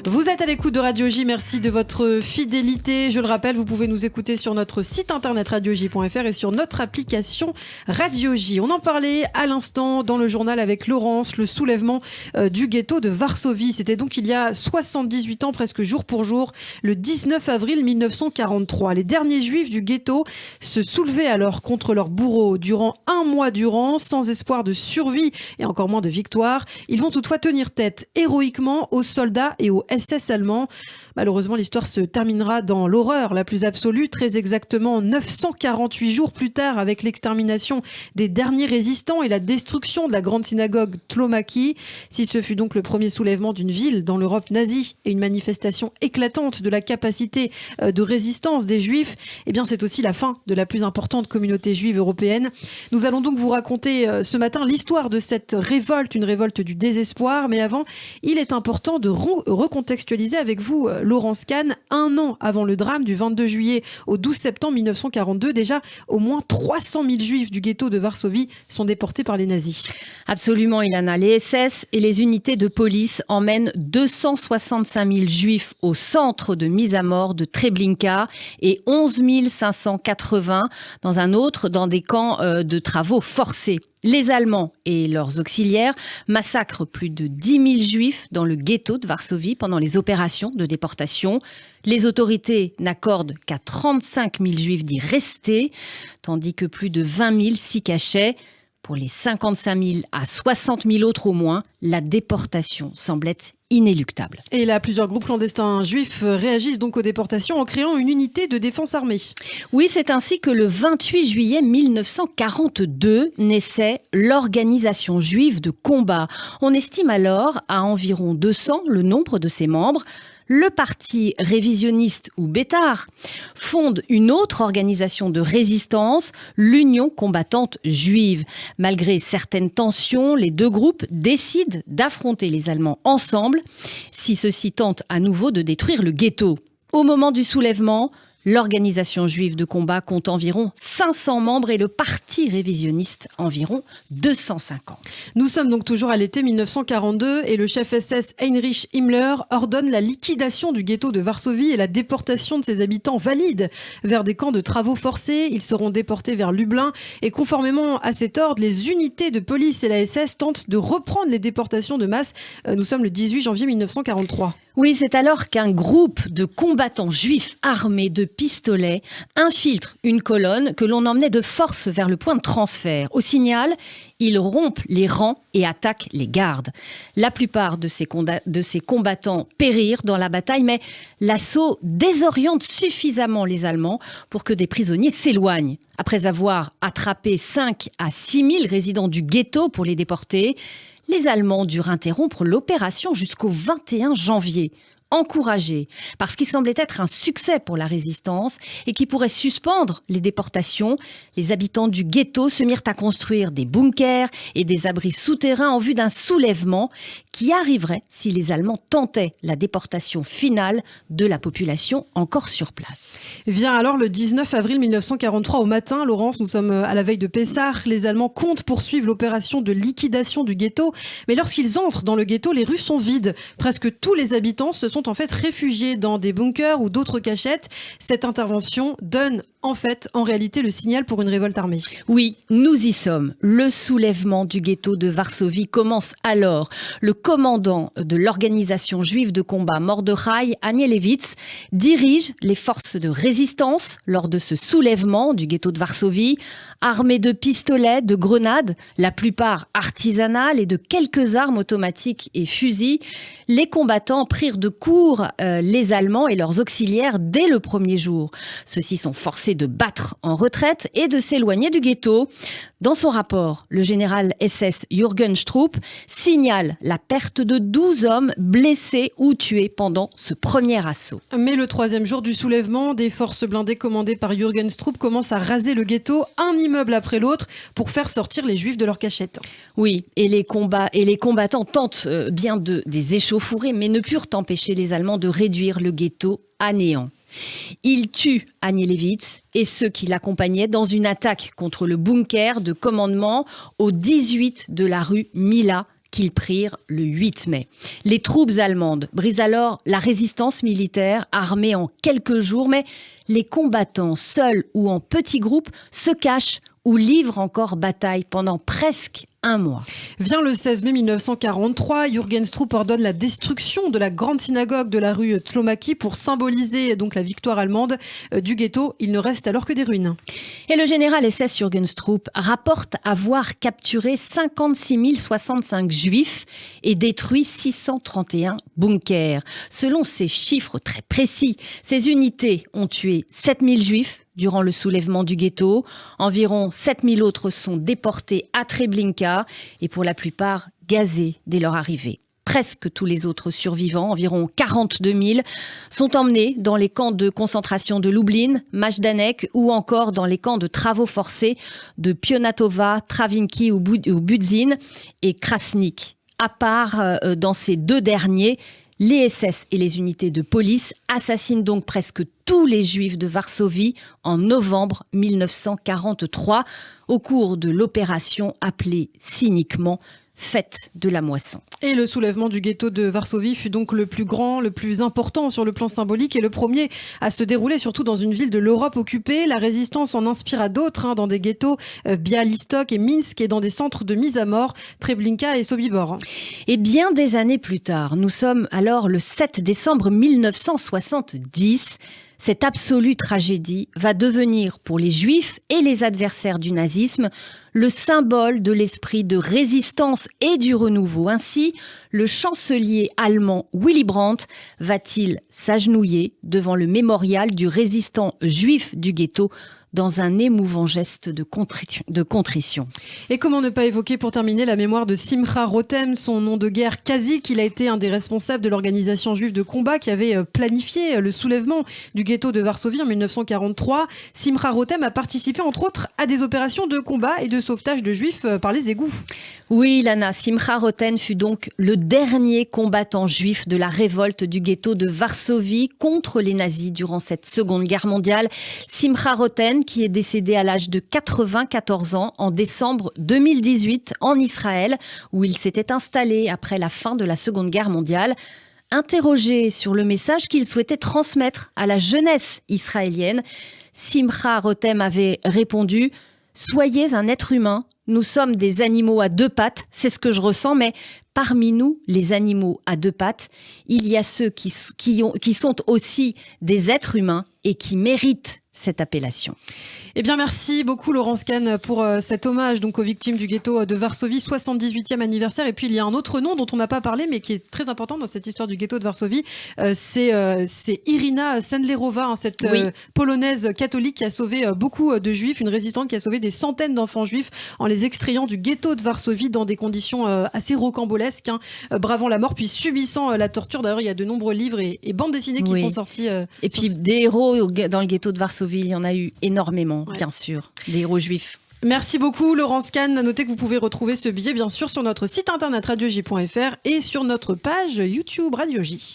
Vous êtes à l'écoute de Radio J, merci de votre fidélité. Je le rappelle, vous pouvez nous écouter sur notre site internet radioj.fr et sur notre application Radio J. On en parlait à l'instant dans le journal avec Laurence, le soulèvement du ghetto de Varsovie. C'était donc il y a 78 ans, presque jour pour jour, le 19 avril 1943. Les derniers juifs du ghetto se soulevaient alors contre leurs bourreaux durant un mois durant, sans espoir de survie et encore moins de victoire. Ils vont toutefois tenir tête héroïquement aux soldats et aux SS allemands. Malheureusement, l'histoire se terminera dans l'horreur la plus absolue, très exactement 948 jours plus tard, avec l'extermination des derniers résistants et la destruction de la grande synagogue Tlomaki. Si ce fut donc le premier soulèvement d'une ville dans l'Europe nazie et une manifestation éclatante de la capacité de résistance des Juifs, eh bien c'est aussi la fin de la plus importante communauté juive européenne. Nous allons donc vous raconter ce matin l'histoire de cette révolte, une révolte du désespoir. Mais avant, il est important de recontextualiser avec vous, Laurence Kahn, un an avant le drame du 22 juillet au 12 septembre 1942, déjà au moins 300 000 juifs du ghetto de Varsovie sont déportés par les nazis. Absolument, Ilana. Les SS et les unités de police emmènent 265 000 juifs au centre de mise à mort de Treblinka et 11 580 dans des camps de travaux forcés. Les Allemands et leurs auxiliaires massacrent plus de 10 000 juifs dans le ghetto de Varsovie pendant les opérations de déportation. Les autorités n'accordent qu'à 35 000 juifs d'y rester, tandis que plus de 20 000 s'y cachaient. Pour les 55 000 à 60 000 autres au moins, la déportation semble être inéluctable. Et là, plusieurs groupes clandestins juifs réagissent donc aux déportations en créant une unité de défense armée. Oui, c'est ainsi que le 28 juillet 1942 naissait l'Organisation juive de combat. On estime alors à environ 200 le nombre de ses membres. Le parti révisionniste ou Bétar fonde une autre organisation de résistance, l'Union combattante juive. Malgré certaines tensions, les deux groupes décident d'affronter les Allemands ensemble si ceux-ci tentent à nouveau de détruire le ghetto. Au moment du soulèvement, l'Organisation juive de combat compte environ 500 membres et le parti révisionniste environ 250. Nous sommes donc toujours à l'été 1942 et le chef SS Heinrich Himmler ordonne la liquidation du ghetto de Varsovie et la déportation de ses habitants valides vers des camps de travaux forcés. Ils seront déportés vers Lublin et conformément à cet ordre, les unités de police et la SS tentent de reprendre les déportations de masse. Nous sommes le 18 janvier 1943. Oui, c'est alors qu'un groupe de combattants juifs armés de pistolets infiltre une colonne que l'on emmenait de force vers le point de transfert. Au signal, ils rompent les rangs et attaquent les gardes. La plupart de ces combattants périrent dans la bataille, mais l'assaut désoriente suffisamment les Allemands pour que des prisonniers s'éloignent. Après avoir attrapé 5 à 6 000 résidents du ghetto pour les déporter, les Allemands durent interrompre l'opération jusqu'au 21 janvier. Encouragés par ce qui semblait être un succès pour la résistance et qui pourrait suspendre les déportations, les habitants du ghetto se mirent à construire des bunkers et des abris souterrains en vue d'un soulèvement qui arriverait si les Allemands tentaient la déportation finale de la population encore sur place. Vient alors le 19 avril 1943 au matin. Laurence, nous sommes à la veille de Pessah. Les Allemands comptent poursuivre l'opération de liquidation du ghetto. Mais lorsqu'ils entrent dans le ghetto, les rues sont vides. Presque tous les habitants se sont en fait réfugiés dans des bunkers ou d'autres cachettes. Cette intervention donne en réalité le signal pour une révolte armée. Oui, nous y sommes. Le soulèvement du ghetto de Varsovie commence alors. Le commandant de l'organisation juive de combat Mordechai Anielewicz dirige les forces de résistance lors de ce soulèvement du ghetto de Varsovie. Armés de pistolets, de grenades, la plupart artisanales et de quelques armes automatiques et fusils, les combattants prirent de court les Allemands et leurs auxiliaires dès le premier jour. Ceux-ci sont forcés de battre en retraite et de s'éloigner du ghetto. Dans son rapport, le général SS Jürgen Stroop signale la perte de 12 hommes blessés ou tués pendant ce premier assaut. Mais le troisième jour du soulèvement, des forces blindées commandées par Jürgen Stroop commencent à raser le ghetto, un immeuble après l'autre, pour faire sortir les Juifs de leur cachette. Oui, et les combattants tentent bien de les échauffourées, mais ne purent empêcher les Allemands de réduire le ghetto à néant. Ils tuent Anielewicz et ceux qui l'accompagnaient dans une attaque contre le bunker de commandement au 18 de la rue Mila, qu'ils prirent le 8 mai. Les troupes allemandes brisent alors la résistance militaire armée en quelques jours, mais les combattants, seuls ou en petits groupes, se cachent ou livrent encore bataille pendant presque un mois. Vient le 16 mai 1943, Jürgen Stroop ordonne la destruction de la grande synagogue de la rue Tlomaki pour symboliser donc la victoire allemande du ghetto. Il ne reste alors que des ruines. Et le général SS Jürgen Stroop rapporte avoir capturé 56 065 juifs et détruit 631 bunkers. Selon ces chiffres très précis, ces unités ont tué 7 000 juifs durant le soulèvement du ghetto. Environ 7 000 autres sont déportés à Treblinka et pour la plupart gazés dès leur arrivée. Presque tous les autres survivants, environ 42 000, sont emmenés dans les camps de concentration de Lublin, Majdanek ou encore dans les camps de travaux forcés de Pionatowa, Travinki ou Budzin et Krasnik. À part dans ces deux derniers, les SS et les unités de police assassinent donc presque tous les Juifs de Varsovie en novembre 1943 au cours de l'opération appelée cyniquement Fête de la moisson. Et le soulèvement du ghetto de Varsovie fut donc le plus grand, le plus important sur le plan symbolique et le premier à se dérouler surtout dans une ville de l'Europe occupée. La résistance en inspira d'autres dans des ghettos Bialystok et Minsk et dans des centres de mise à mort, Treblinka et Sobibor. Et bien des années plus tard, nous sommes alors le 7 décembre 1970. Cette absolue tragédie va devenir pour les Juifs et les adversaires du nazisme le symbole de l'esprit de résistance et du renouveau. Ainsi, le chancelier allemand Willy Brandt va-t-il s'agenouiller devant le mémorial du résistant juif du ghetto dans un émouvant geste de contrition. Et comment ne pas évoquer pour terminer la mémoire de Simcha Rotem, son nom de guerre Kazik. Il a été un des responsables de l'organisation juive de combat qui avait planifié le soulèvement du ghetto de Varsovie en 1943. Simcha Rotem a participé entre autres à des opérations de combat et de sauvetage de juifs par les égouts. Oui, Lana, Simcha Rotem fut donc le dernier combattant juif de la révolte du ghetto de Varsovie contre les nazis durant cette Seconde Guerre mondiale. Simcha Rotem, qui est décédé à l'âge de 94 ans en décembre 2018 en Israël, où il s'était installé après la fin de la Seconde Guerre mondiale. Interrogé sur le message qu'il souhaitait transmettre à la jeunesse israélienne, Simcha Rotem avait répondu « Soyez un être humain, nous sommes des animaux à deux pattes, c'est ce que je ressens, mais parmi nous, les animaux à deux pattes, il y a ceux qui sont aussi des êtres humains et qui méritent cette appellation. » Eh bien, merci beaucoup Laurence Kahn pour cet hommage donc aux victimes du ghetto de Varsovie, 78e anniversaire. Et puis il y a un autre nom dont on n'a pas parlé, mais qui est très important dans cette histoire du ghetto de Varsovie. C'est Irina Sendlerova, cette polonaise catholique qui a sauvé beaucoup de juifs, une résistante qui a sauvé des centaines d'enfants juifs en les extrayant du ghetto de Varsovie dans des conditions assez rocambolesques, bravant la mort puis subissant la torture. D'ailleurs, il y a de nombreux livres et bandes dessinées qui sont sortis. Et puis des héros dans le ghetto de Varsovie, il y en a eu énormément. Bien sûr, des héros juifs. Merci beaucoup Laurence Kahn. Notez que vous pouvez retrouver ce billet bien sûr sur notre site internet radioj.fr et sur notre page YouTube Radio J.